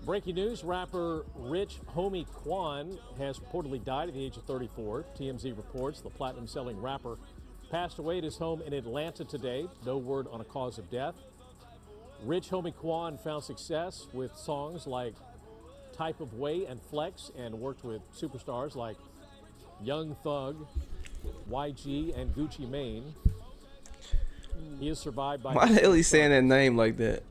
Breaking news, rapper Rich Homie Quan has reportedly died at the age of 34. TMZ reports the platinum-selling rapper passed away at his home in Atlanta today. No word on a cause of death. Rich Homie Quan found success with songs like Type of Way and Flex, and worked with superstars like Young Thug, YG, and Gucci Mane. He is survived by... Why the hell he saying that name like that?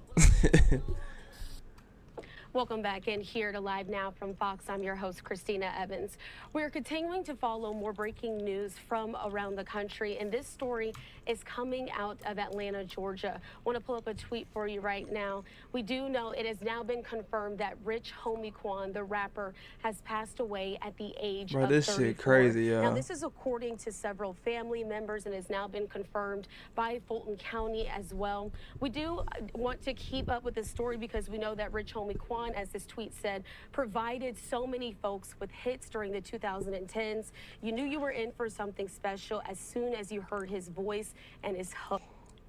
Welcome back in here to Live Now from Fox. I'm your host, Christina Evans. We're continuing to follow more breaking news from around the country, and this story is coming out of Atlanta, Georgia. I want to pull up a tweet for you right now. We do know it has now been confirmed that Rich Homie Quan, the rapper, has passed away at the age of 34. This shit crazy, y'all. Now, this is according to several family members and has now been confirmed by Fulton County as well. We do want to keep up with this story because we know that Rich Homie Quan, as this tweet said, provided so many folks with hits during the 2010s. You knew you were in for something special as soon as you heard his voice and his hook.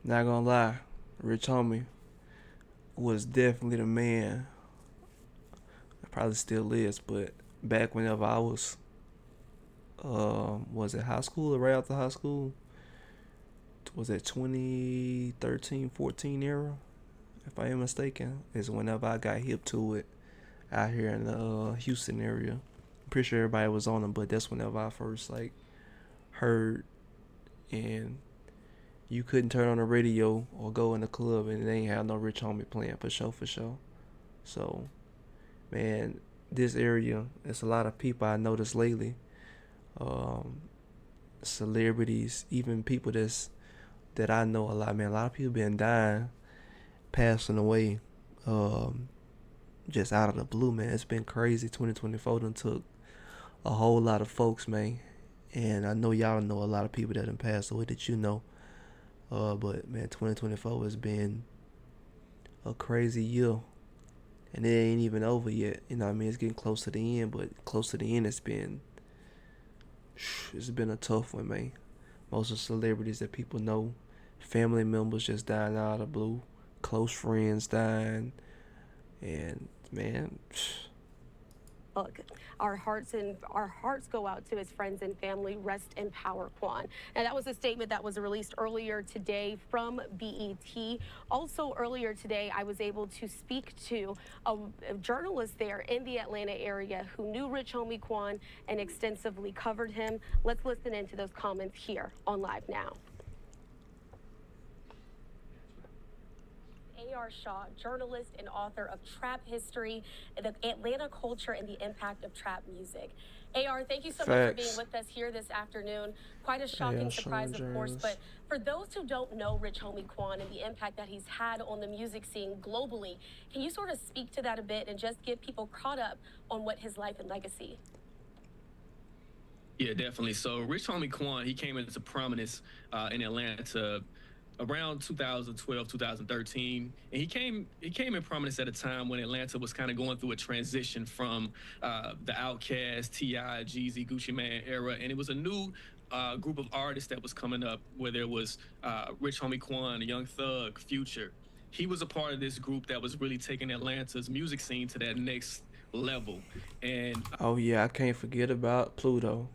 Not gonna lie, Rich Homie was definitely the man. Probably still is, but back whenever I was it high school or right after high school? Was it 2013, 14 era? If I am mistaken, is whenever I got hip to it out here in the Houston area. I'm pretty sure everybody was on them, but that's whenever I first heard, and you couldn't turn on the radio or go in the club and they ain't have no Rich Homie playing for sure. So, man, this area, it's a lot of people I noticed lately, celebrities, even people that I know a lot, man. A lot of people been dying, passing away, just out of the blue, man. It's been crazy. 2024 done took a whole lot of folks, man. And I know y'all know a lot of people that done passed away that you know. But man, 2024 has been a crazy year. And it ain't even over yet. You know what I mean? It's getting close to the end, but close to the end it's been a tough one, man. Most of the celebrities that people know, family members just dying out of the blue, close friends dying, and man, Look, our hearts go out to his friends and family. Rest in power, Quan. Now, that was a statement that was released earlier today from BET. Also, earlier today, I was able to speak to a journalist there in the Atlanta area who knew Rich Homie Quan and extensively covered him. Let's listen into those comments here on Live Now. A.R. Shaw, journalist and author of Trap History, the Atlanta Culture, and the Impact of Trap Music. A.R., thank you so much for being with us here this afternoon. Quite a shocking surprise, of course, but for those who don't know Rich Homie Quan and the impact that he's had on the music scene globally, can you sort of speak to that a bit and just get people caught up on what his life and legacy? Yeah, definitely. So Rich Homie Quan, he came into prominence in Atlanta around 2012, 2013, and he came in prominence at a time when Atlanta was kind of going through a transition from the Outkast, T.I., Jeezy, Gucci Mane era, and it was a new group of artists that was coming up, where there was Rich Homie Quan, Young Thug, Future. He was a part of this group that was really taking Atlanta's music scene to that next level. And oh yeah, I can't forget about Pluto.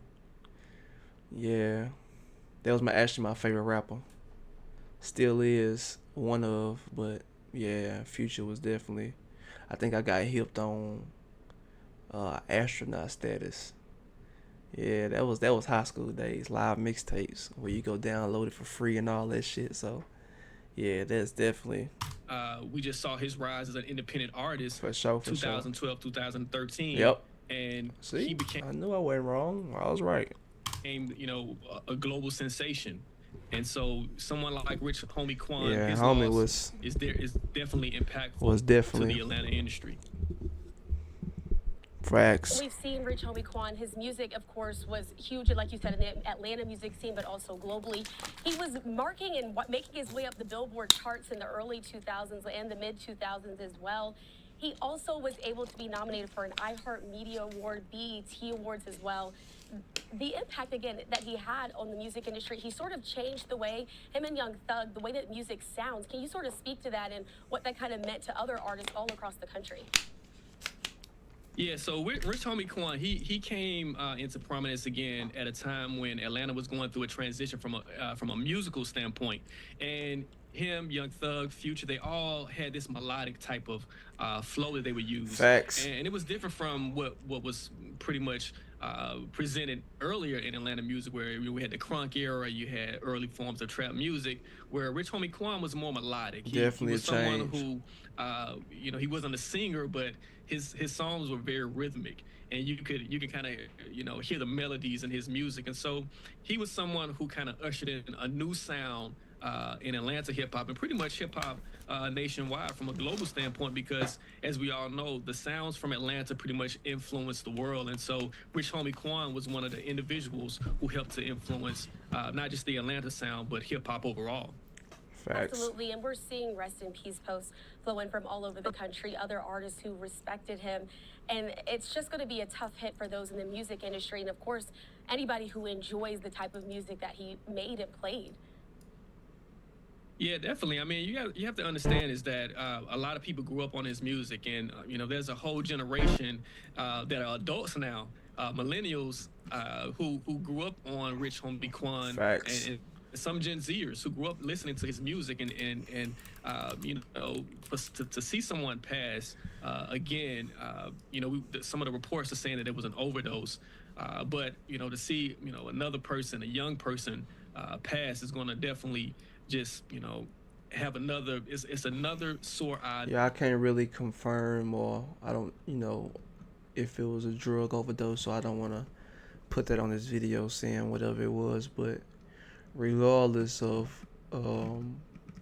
Yeah, that was actually my favorite rapper. Still is one of, but yeah, Future was definitely. I think I got hipped on Astronaut Status. Yeah, that was high school days, live mixtapes where you go download it for free and all that shit. So yeah, that's definitely. We just saw his rise as an independent artist. For sure. 2012, 2013. Yep. And see, he became. I knew I wasn't wrong. I was right. Became, a global sensation. And so someone like Rich Homie Quan, yeah, his homie loss is definitely impactful to the Atlanta industry. Facts. We've seen Rich Homie Quan. His music, of course, was huge, like you said, in the Atlanta music scene, but also globally. He was marking and making his way up the Billboard charts in the early 2000s and the mid 2000s as well. He also was able to be nominated for an iHeartMedia Award, BET Awards as well. The impact, again, that he had on the music industry, he sort of changed the way, him and Young Thug, the way that music sounds. Can you sort of speak to that and what that kind of meant to other artists all across the country? Yeah, so Rich Homie Quan, he came into prominence again at a time when Atlanta was going through a transition from a musical standpoint, and him, Young Thug, Future, they all had this melodic type of flow that they would use, Facts. and it was different from what was pretty much presented earlier in Atlanta music, where we had the crunk era, you had early forms of trap music, where Rich Homie Quan was more melodic. He Definitely a was someone change. who, he wasn't a singer, but his songs were very rhythmic, and you could kind of hear the melodies in his music, and so he was someone who kind of ushered in a new sound in Atlanta hip hop and pretty much hip hop nationwide from a global standpoint, because as we all know, the sounds from Atlanta pretty much influenced the world, and so Rich Homie Quan was one of the individuals who helped to influence not just the Atlanta sound but hip hop overall. Facts. Absolutely, and we're seeing rest in peace posts flowing from all over the country, other artists who respected him. And it's just going to be a tough hit for those in the music industry, and of course, anybody who enjoys the type of music that he made and played. Yeah, definitely. I mean, you have to understand is that a lot of people grew up on his music, and there's a whole generation that are adults now, millennials who grew up on Rich Homie Quan, Facts. and some Gen Zers who grew up listening to his music, and to see someone pass again, some of the reports are saying that it was an overdose, but to see another person, a young person, pass is going to definitely just have another it's another sore eye. Yeah, I can't really confirm, or I don't, if it was a drug overdose, so I don't want to put that on this video saying whatever it was, but regardless of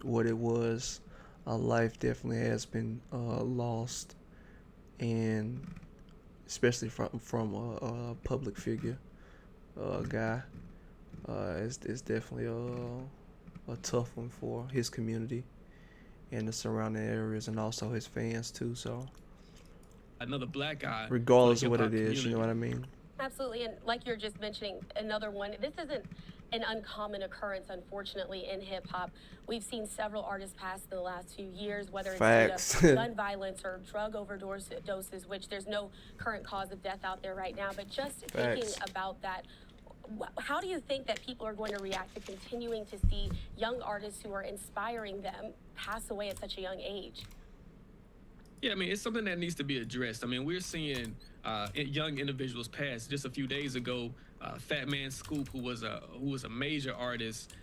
what it was, a life definitely has been lost, and especially from a public figure, guy. It's definitely a tough one for his community and the surrounding areas, and also his fans too. So Another black guy, regardless of what it is, you know what I mean? Absolutely, and like you're just mentioning, another one, this isn't an uncommon occurrence, unfortunately, in hip-hop. We've seen several artists pass in the last few years, whether it's Facts. due to gun violence or drug overdoses, which there's no current cause of death out there right now. But just thinking about that, how do you think that people are going to react to continuing to see young artists who are inspiring them pass away at such a young age? Yeah, I mean, it's something that needs to be addressed. I mean, we're seeing young individuals pass. Just a few days ago, Fat Man Scoop, who was a major artist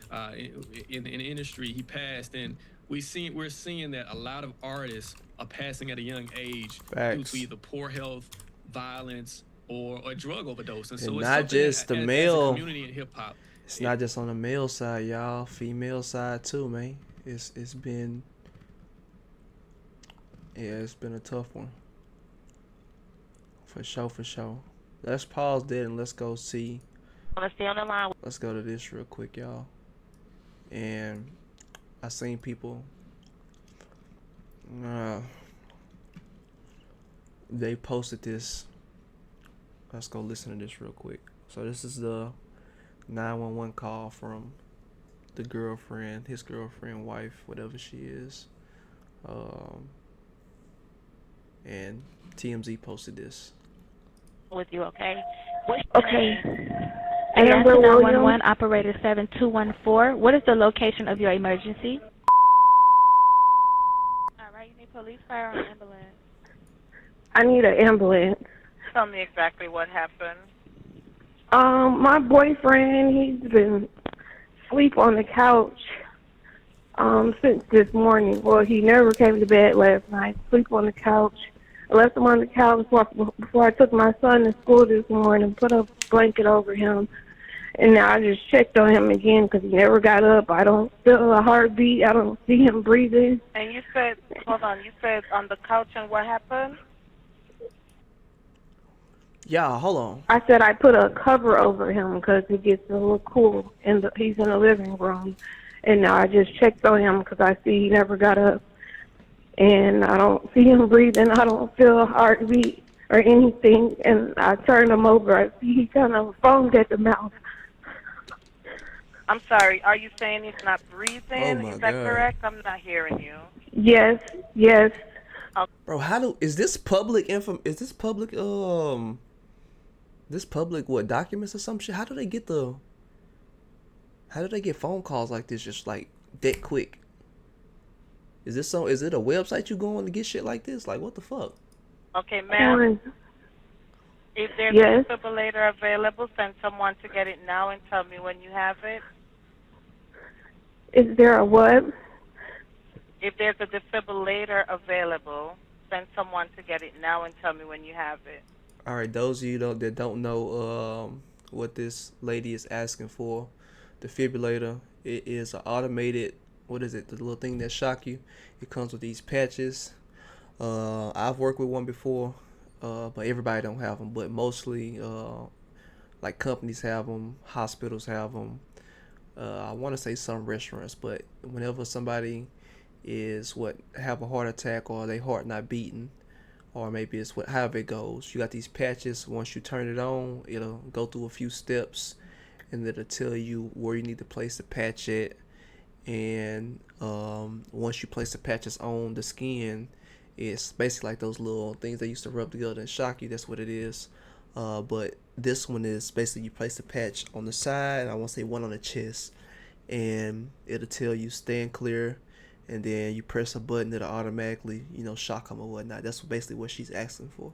in the industry, he passed, and we're seeing that a lot of artists are passing at a young age due to either poor health, violence, or drug overdose. And so And it's not just the male as a community in hip hop. It's not just on the male side, y'all. Female side too, man. It's been a tough one. For sure. Let's pause there and let's go see. Wanna stay on the line? Let's go to this real quick, y'all. And I seen people. They posted this. Let's go listen to this real quick. So this is the 911 call from the girlfriend, his girlfriend, wife, whatever she is. And TMZ posted this. With you, okay? Okay. Amber 911 operator 7214. What is the location of your emergency? All right, you need police, fire, or ambulance? I need an ambulance. Tell me exactly what happened. My boyfriend, he's been asleep on the couch since this morning. Well, he never came to bed last night. Sleep on the couch. I left him on the couch before I took my son to school this morning, put a blanket over him. And now I just checked on him again because he never got up. I don't feel a heartbeat. I don't see him breathing. And you said, hold on, you said on the couch, and what happened? Yeah, hold on. I said I put a cover over him because it gets a little cool, and he's in the living room. And now I just checked on him because I see he never got up. And I don't see him breathing. I don't feel a heartbeat or anything. And I turned him over. I see he kind of foamed at the mouth. I'm sorry, are you saying he's not breathing? Oh my Is that God. correct? I'm not hearing you. Yes. Bro, is this public info? Is this public what documents or some shit? How do they get phone calls like this just like that quick? Is it a website you go on to get shit like this? Like what the fuck? Okay, ma'am. If there's Yes. a defibrillator available, send someone to get it now and tell me when you have it. Is there a what? If there's a defibrillator available, send someone to get it now and tell me when you have it. All right, those of you that don't know what this lady is asking for, defibrillator, it is an automated, what is it, the little thing that shock you. It comes with these patches. I've worked with one before, but everybody don't have them, but mostly like companies have them, hospitals have them. I want to say some restaurants, but whenever somebody have a heart attack or their heart not beating, or maybe it's however it goes, you got these patches. Once you turn it on, it'll go through a few steps, and it'll tell you where you need to place the patch at. And once you place the patches on the skin, it's basically like those little things they used to rub together and shock you. That's what it is. But this one is basically you place the patch on the side. I want to say one on the chest, and it'll tell you stand clear. And then you press a button that'll automatically, shock them or whatnot. That's basically what she's asking for.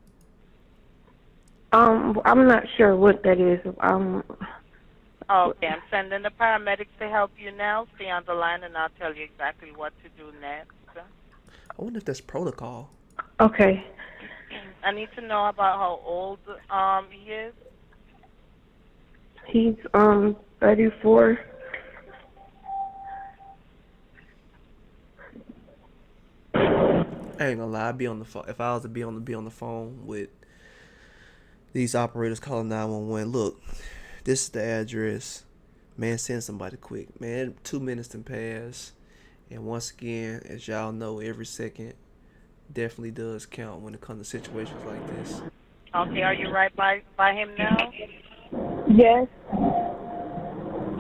I'm not sure what that is. Okay, I'm sending the paramedics to help you now. Stay on the line and I'll tell you exactly what to do next. I wonder if that's protocol. Okay. I need to know about how old he is. He's 34. I ain't gonna lie, I'd be on the phone. If I was to be on the phone with these operators calling 911, look, this is the address. Man, send somebody quick. Man, 2 minutes to pass. And once again, as y'all know, every second definitely does count when it comes to situations like this. Okay, are you right by him now? Yes.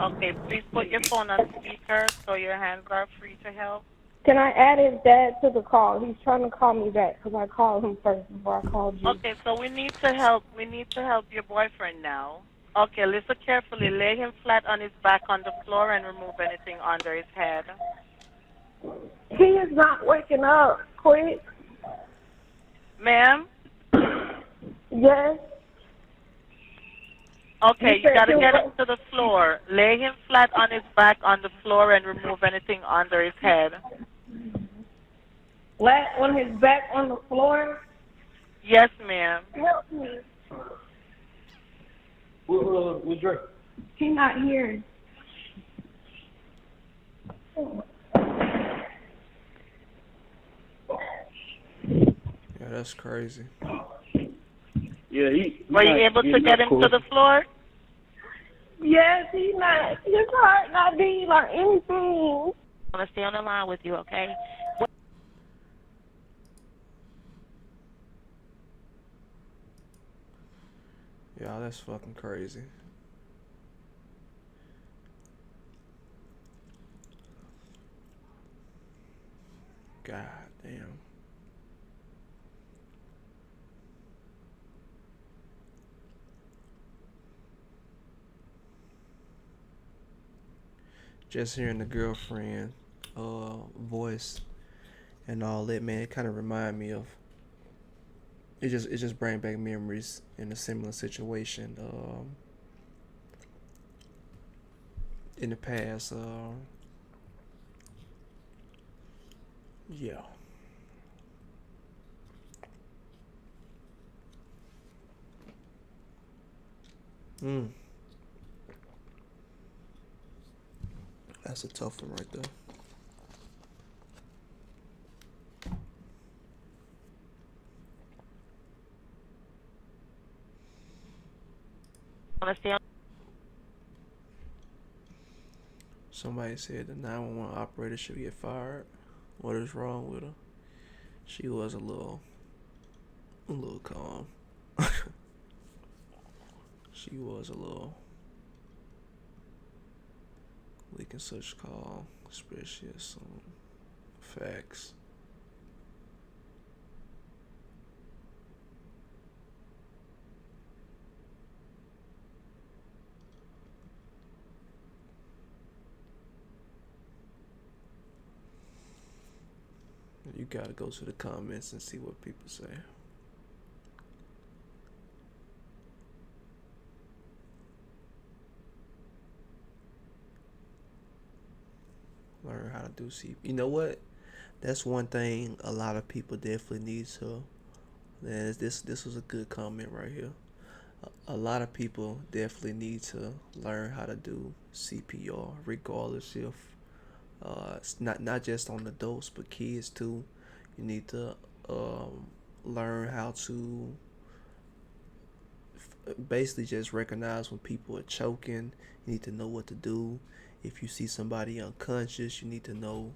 Okay, please put your phone on speaker so your hands are free to help. Can I add his dad to the call? He's trying to call me back because I called him first before I called you. Okay, so we need to help your boyfriend now. Okay, listen carefully. Lay him flat on his back on the floor and remove anything under his head. He is not waking up. Quick. Ma'am? Yes. Okay, you gotta get him to the floor. Lay him flat on his back on the floor and remove anything under his head. Flat on his back on the floor? Yes, ma'am. Help me. What's Drake? He's not here. Yeah, that's crazy. Yeah, Were you able to get him to the floor? Yes, he's not. His heart not beating or anything. I'm gonna stay on the line with you, okay? Yeah, that's fucking crazy. God damn. Just hearing the girlfriend voice and all that, man, it kind of remind me of it just bring back memories in a similar situation in the past. Yeah. That's a tough one right there. Somebody said the 911 operator should get fired. What is wrong with her? She was a little calm. She was a little. We can such call, especially some facts. gotta go to the comments and see what people say. Learn how to do CPR. You know what? That's one thing a lot of people definitely need to. This was a good comment right here. A lot of people definitely need to learn how to do CPR, regardless if it's not just on adults but kids too. You need to learn how to basically just recognize when people are choking. You need to know what to do. If you see somebody unconscious, you need to know